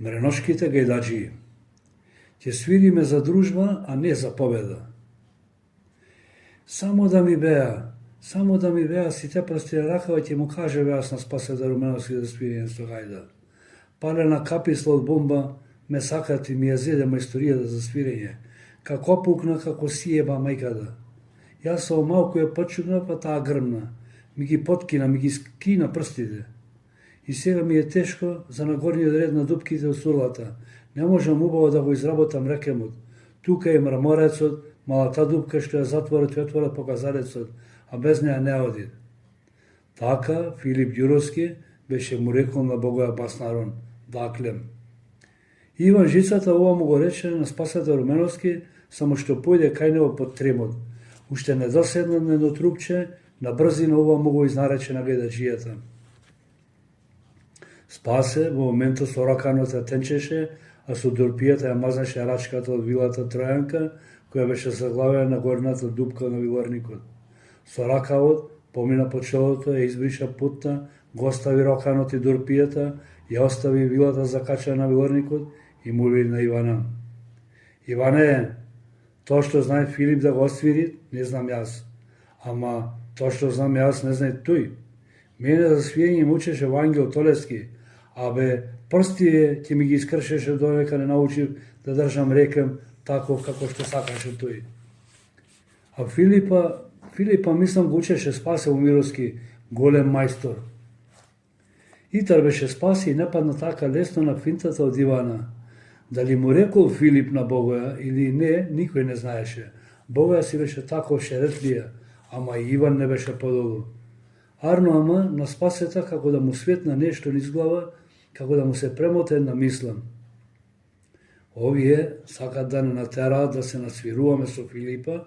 Мреношките гајдаджии. Ќе свириме за дружба, а не за победа. Само да ми беа сите прстија ракава, ќе му кажеме јас на Спасе Руменовски да свириме со гајда. Палена каписла од бомба ме сакат и ми ја зеде мајсторијата за свирење. Како пукна, како сиеба мајкада. Јас со малку ја почукна, па таа грмна. Ми ги поткина, ми ги скина прстите. И сега ми е тешко за нагорниот ред на дупките од сурлата. Не можам убаво да го изработам рекемот. Тука е мраморецот, малата дупка што ја затворат и отворат показалецот, а без неа не оди. Така Филип Ѓуровски беше му рекол на Богоја Баснарон, даклем. Иван Жицата ова му го рече на Спасата Руменовски, само што појде кај него под тремот. Уште не доседнат на едно трупче, на брзина ова му го изнарече на гајдаджијата. Спасе во моментот со раканот ја тенчеше, а со дурпијата ја мазнеше рачката од вилата Тројанка, која беше заглавена на горната дупка на виларникот. Со ракавот помина по челото, ја избриша путта, го остави раканот и дурпијата, ја остави вилата закачена на виларникот и му вели на Ивана. Иване, тоа што знае Филип да го освири, не знам јас. Ама тоа што знам јас, не знае тој. Мене за свирење му учеше во Ангел Толески, абе прстие ќе ми ги искршеше додека не научив да држам рекем тако како што сакаше тој. А Филипа мислам го учеше Спасе Умировски, голем мајстор. Итар беше Спасе и не падна така лесно на финтата од Ивана. Дали му рекол Филип на Богоја или не, никој не знаеше. Богоја си беше тако шеретлија, ама и Иван не беше подолу. Арно ама на Спасета како да му светна нешто низ глава, како да му се премоте една мисла. Овие сакат да не натераат да се насвируваме со Филипа,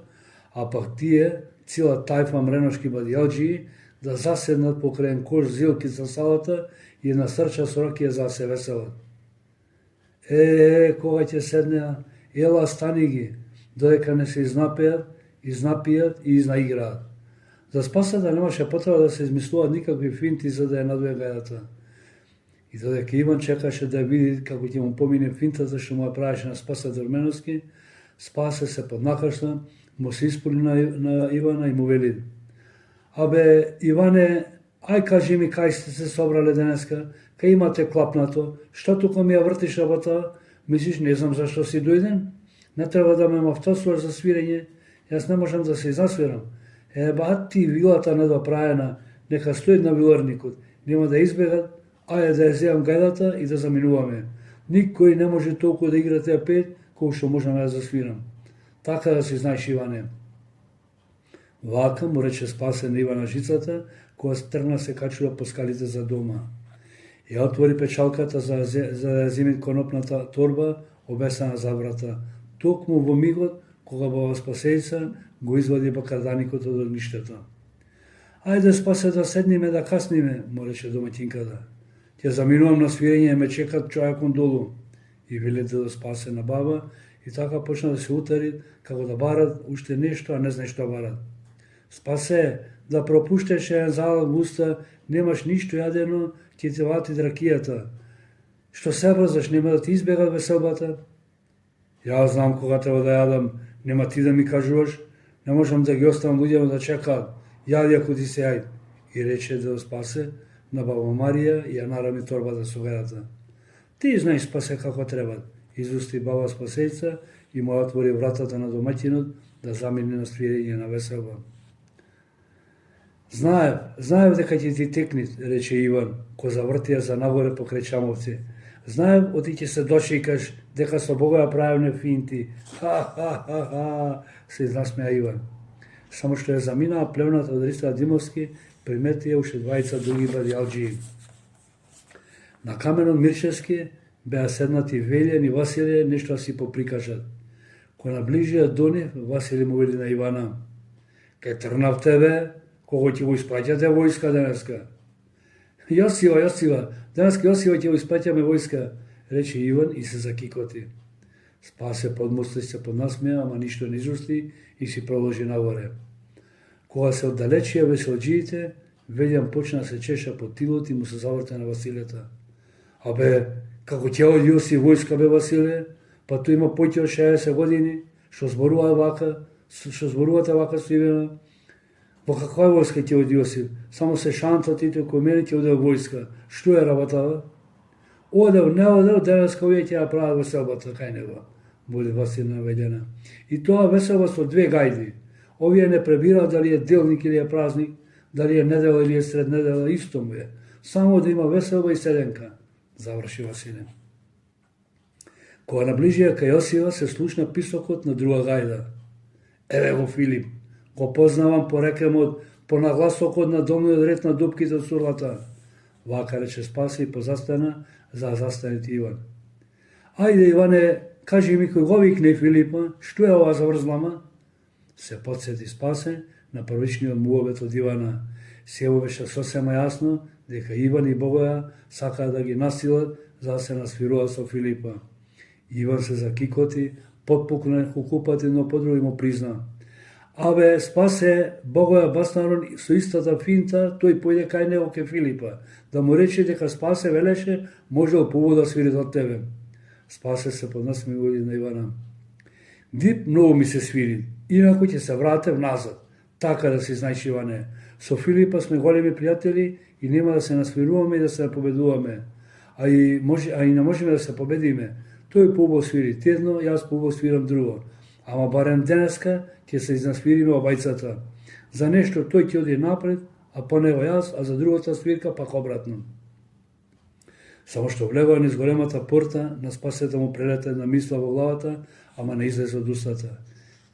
а пак тие, цела тајфа мреношки бадијалџии, да заседнат покрај кош зилки за салата и една срча со ракија за да се веселат. Кога ќе седнеа, ела стани ги, додека не се изнапијат и изнаиграат. За Спасата немаше потреба да се измислуваат никакви финти за да ја надуе гајдата. И додека Иван чекаше да види како ќе му помине финтата што му ја правеше на Спасата Руменовски, Спасе се поднакашна, му се испули на Ивана и му вели: Абе, Иване, ај кажи ми кај сте се собрале денеска, кај имате клапнато, што тука ми ја вртиш работа, мислиш не знам зашто си дојден? Не треба да ме мафтосуваш за свирење, јас не можам да се засвирам. Бат ти вилата недоправена, нека стои на виларникот, нема да избегат, ајде да ја земам гајдата и да заминуваме. Никој не може толку да игра теа пет, колку што можам да засвирам. Така да си знаеш, Иване. Вака му рече Спасе на Ивана Жицата, кога тргна се качува по скалите за дома. Ја отвори печалката за да ја земе конопната торба, обесена за врата. Токму во мигот, кога баба Спасеица го извади бакарданикот од огништето. Ајде, Спасе, да седниме, да касниме, му рече домаќинката. Ќе заминувам на свирење, ме чекат човекон долу. И велете да Спасе на баба, и така почна да се утари, како да барат уште нешто, а не знае што барат. Спасе, да пропуштеш еден залак в уста, немаш ништо јадено, ќе те вати дракијата. Што се брзаш, нема да ти избегат веселбата? Јас знам кога треба да јадам, нема ти да ми кажуваш, не можам да ги оставам луѓето да чекаат, јади ако ти се јај. И рече да Спасе на баба Марија и ја нарами торбата со гајдата. Ти знаеш, Спасе, како треба. Изусти баба Спасеица и му отвори вратата на домаќинот да замине на свирење на веселба. Знаев дека ќе ти текни, рече Иван, ко завртија за нагоре покрај чамовци. Знаев, оти ќе се дошикаш, дека со Бога ја правевне финти. Ха, се изнасмеа Иван. Само што ја заминаа плевната од Риста Димовски, приметија уште двајца други бадијалџии. На каменот Мирчевски беа седнати Велјан и Василе нешто да си поприкажат. Кога наближија до нив, Василе му вели на Ивана: Кај тргнав тебе, кого ќе го испраќате војска денеска? Јосива, денеска Јосива ќе го испраќаме војска, рече Иван и се закикоти. Спасе подмусли се поднасмеа, ама ништо не изусти и си продолжи нагоре. Кога се оддалечија веселџиите, Велјан почна да се чеша по тилот и му се заврте на Василета. Абе, Како ќе оди Јосиф војска бе Василе, па тој има поќе од 60 години, што зборувате вака со Ивана. Во каква војска ќе оди Јосиф? Само се шантат и тој кој мене ќе оди војска. Што е работава? Одев, не одев, денеска овие ќе ја прават веселбата кај него. Буде Васил наведена. И тоа веселба со две гајди. Овие не пребираат дали е делник или е празник, дали е недела или е сред недела, исто му е. Само да има веселба и седенка. Заврши Василе. Кога наближија кај Јосива се слушна писокот на друга гајда. Еве го Филип, го познавам по рекемот, по нагласокот на долниот ред на дупките од сурлата. Вака рече Спасе и позастана, за да застане Иван. Ајде Иване, кажи ми кој го викне Филипа, што е ова за врзлама? Се подсети Спасе на првичниот муабет од Ивана. Се му беше сосема јасно дека Иван и Богоја сакаат да ги насилат за да се насвируваат со Филипа. Иван се закикоти, потпукна неколку купати, но подруги му призна. Абе, Спасе, Богоја Баснарон со истата финта, тој појде кај него ке Филипа, да му рече дека Спасе велеше, може опубо да свири од тебе. Спасе се поднасмивали на Ивана. Дип многу ми се свири, инаку ќе се вратев назад. Така да си знаеш, Иване, со Филипа сме големи пријатели и нема да се насвируваме и да се победуваме. А и не можеме да се победиме. Тој поубаво свири тедно, јас поубаво свирам друго. Ама барем денеска ќе се изнасвириме обајцата. За нешто тој ќе оди напред, а по него јас, а за другата свирка пак обратно. Само што влегува низ големата порта, на Спасета му прелета една мисла во главата, ама не излезе од устата.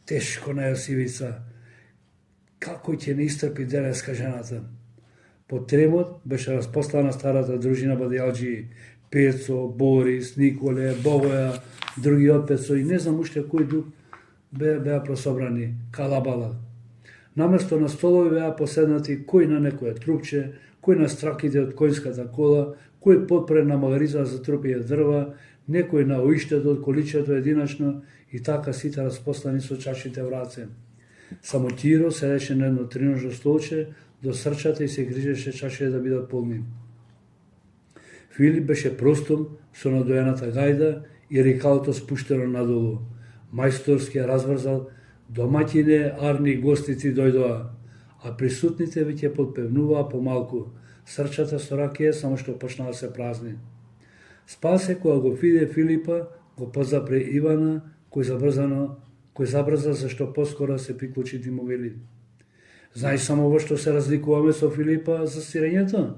Тешко на Јосивица. Како ќе не истрпи денеска жената? По тремот беше распослана старата дружина бадијалџии, Пецо, Борис, Николе, Богоја, други од Пецо и не знам уште кој друг беа прособрани, калабала. Наместо на столови беа поседнати кој на некоја трупче, кој на страките од коњската кола, кој подпред на магариза за трупија дрва, некој на оиштето од количето единачно и така сите распослани со чашите в раце. Само Тиро седеше на едно триножно столче до срчата и се грижеше чашите да бидат полни. Филип беше простом со надоената гајда и рикалото спуштено надолу. Мајсторски ја разврзал, домаќине, арни гостици дојдоа, а присутните веќе подпевнуваа помалку. Срчата со ракија само што почнаа да се празни. Спасе кога го виде Филипа, го позапре Ивана, кој забрза зашто поскоро се приклучи и му вели. Знаеш само во што се разликуваме со Филипа за сирењето?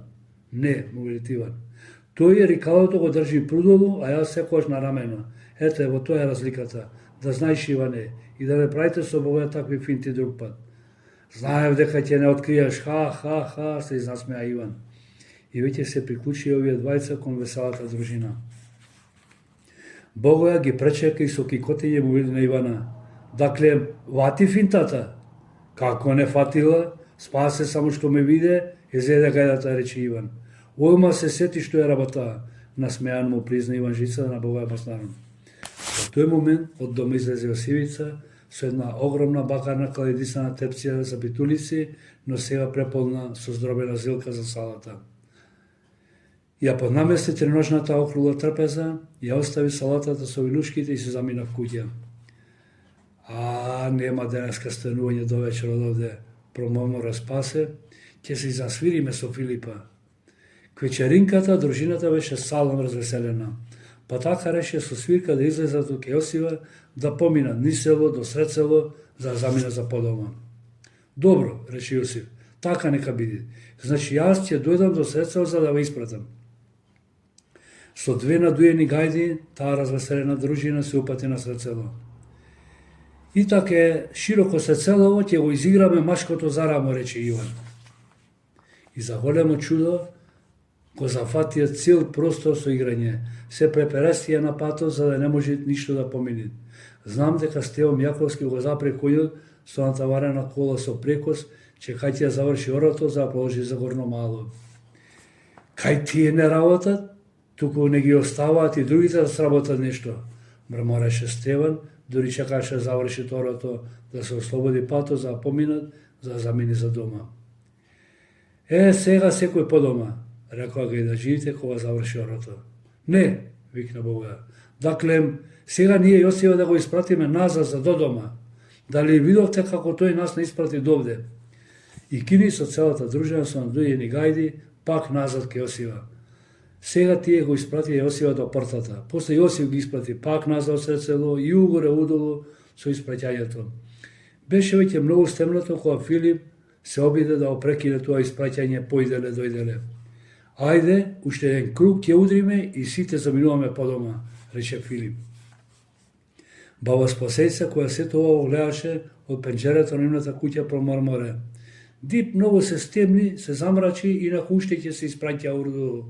Не, му вели Иван. Тој рикалото го држи прудолу, а јас секојаш на рамено. Ете, во тоа е разликата. Да знаеш, Иване, и да не правите со Бога такви финти друг пат. Знаев дека ќе не откриеш, ха, се изнасмеа Иван. И веќе се приклучи овие двајца кон веселата дружина. Богоја ги пречека и со кикотење му вели на Ивана. Дакле, вати финтата? Како не фатила? Спасе само што ме виде, зеде гајдата, рече Иван. Одма се сети што е работа, насмеан му призна Иван Жица на Богоја Баснарон. Во тој момент од дома излезе Јосивица со една огромна бакарна каледисана тепсија за битулици, но сега преполна со здробена зилка за салата. Ја поднамести треножната округла трпеза, ја остави салатата со вилушките и се замина в куќа. Нема денеска станување до вечер од овде, промомора Спасе, ќе се засвириме со Филипа. К вечеринката дружината беше салом развеселена, па така реше со свирка да излезат од Јосива, да поминат низ село до сред село, за да замина за подома. Добро, рече Јосиф, така нека биде. Значи јас ќе дојдам до сред село за да ве испратам. Со две надуени гајди, таа развеселена дружина се упати на сред село. И така широко сред селово ќе го изиграме машкото зарамо, рече Иван. И за големо чудо го зафатија цел простор со играње. Се преперестија на патот за да не може ништо да помине. Знам дека Стевом Јаковски го запре којот со натаварена кола со прекос, че кај ќе заврши орото за да положи за горно мало. Кај тие не работат, туку не ги оставаат и другите да сработат нешто, мрмореше Стеван, дури чекаше заврши орото да се ослободи патот за да поминат, за да замини за дома. Сега секој по дома, рекоа гајдаџиите кога заврши орото. Не, викна Бога. Дакле, сега ние Јосифа да го испратиме назад за додома. Дали видовте како тој нас не испрати довде? И кини со целата дружина со надујени гајди пак назад ке Јосифа. Сега тие го испрати Јосифа до портата. После Јосиф ги испрати пак назад од село и угоре удолу со испраќањето. Беше веќе многу стемнато кога Филип се обиде да опрекине тоа испраќање, дојделе. Ајде, уште еден круг ќе удриме и сите заминуваме по дома, рече Филип. Баба Спасејца, која сето ова гледаше од пенџерето на нивната куќа, промрморе. Дип многу се стемни, се замрачи и на уште ќе се испраќа урду.